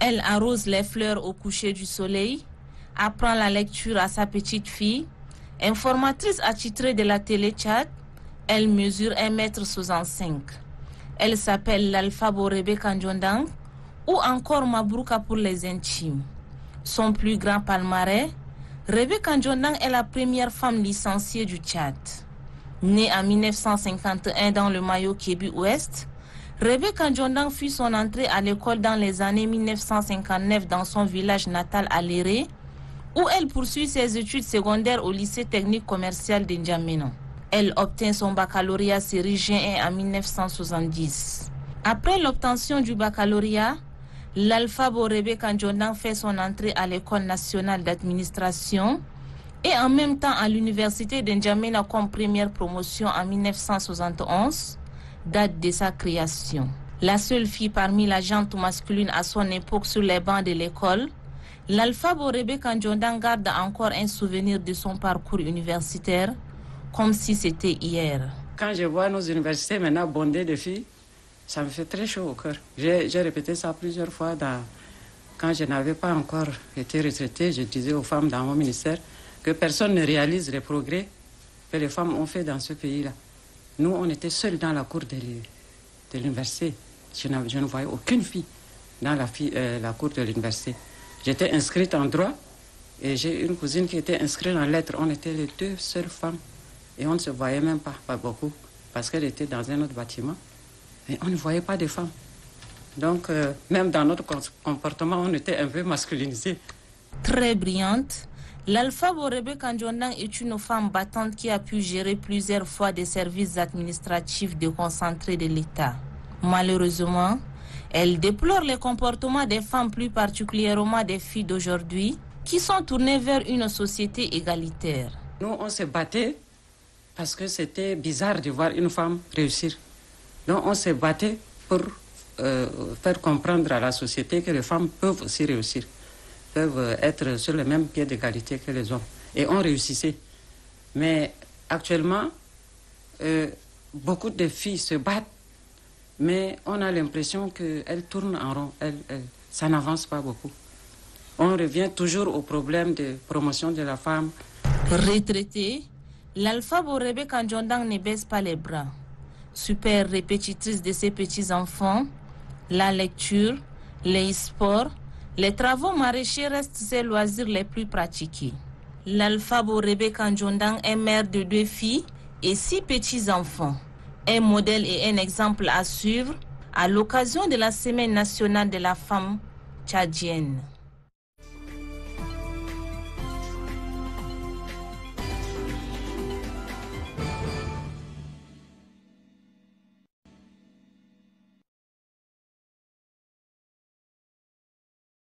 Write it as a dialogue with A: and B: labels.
A: Elle arrose les fleurs au coucher du soleil, apprend la lecture à sa petite fille. Informatrice attitrée de la télé Tchad, elle mesure 1,65 m. Elle s'appelle l'Alpha Borebe Kanjondang ou encore Mabrouka pour les intimes. Son plus grand palmarès, Rebe Kanjondang est la première femme licenciée du Tchad. Née en 1951 dans le Mayo Kébi Ouest, Rebe Kanjondang fit son entrée à l'école dans les années 1959 dans son village natal à Léré, où elle poursuit ses études secondaires au lycée technique commercial de N'Djamena. Elle obtint son baccalauréat série G1 en 1970. Après l'obtention du baccalauréat, l'Alpha Borebe Kanjondang fait son entrée à l'école nationale d'administration et en même temps à l'université de N'Djamena comme première promotion en 1971, date de sa création. La seule fille parmi la gente masculine à son époque sur les bancs de l'école, l'Alpha Borebe Kanjondang garde encore un souvenir de son parcours universitaire, comme si c'était hier.
B: Quand je vois nos universités maintenant bondées de filles, ça me fait très chaud au cœur. J'ai répété ça plusieurs fois. Quand je n'avais pas encore été retraitée, je disais aux femmes dans mon ministère que personne ne réalise les progrès que les femmes ont fait dans ce pays-là. Nous, on était seuls dans la cour de l'université. Je ne voyais aucune fille dans la cour de l'université. J'étais inscrite en droit et j'ai une cousine qui était inscrite en lettres. On était les deux seules femmes et on ne se voyait même pas beaucoup parce qu'elle était dans un autre bâtiment. Et on ne voyait pas de femmes. Donc, même dans notre comportement, on était un peu masculinisé.
A: Très brillante, l'Alpha Borebe Kanjondang est une femme battante qui a pu gérer plusieurs fois des services administratifs déconcentrés de l'État. Malheureusement, elle déplore les comportements des femmes, plus particulièrement des filles d'aujourd'hui, qui sont tournées vers une société égalitaire.
B: Nous, on se battait parce que c'était bizarre de voir une femme réussir. Donc, on se battait pour faire comprendre à la société que les femmes peuvent aussi réussir, peuvent être sur le même pied d'égalité que les hommes. Et on réussissait. Mais actuellement, beaucoup de filles se battent, mais on a l'impression qu'elles tournent en rond, ça n'avance pas beaucoup. On revient toujours au problème de promotion de la femme.
A: Retraitée, l'Alpha Borebe Kanjondang ne baisse pas les bras. Super répétitrice de ses petits-enfants, la lecture, les sports, les travaux maraîchers restent ses loisirs les plus pratiqués. L'Alpha Borebe Kanjondang est mère de 2 filles et 6 petits-enfants. Un modèle et un exemple à suivre à l'occasion de la Semaine nationale de la femme tchadienne.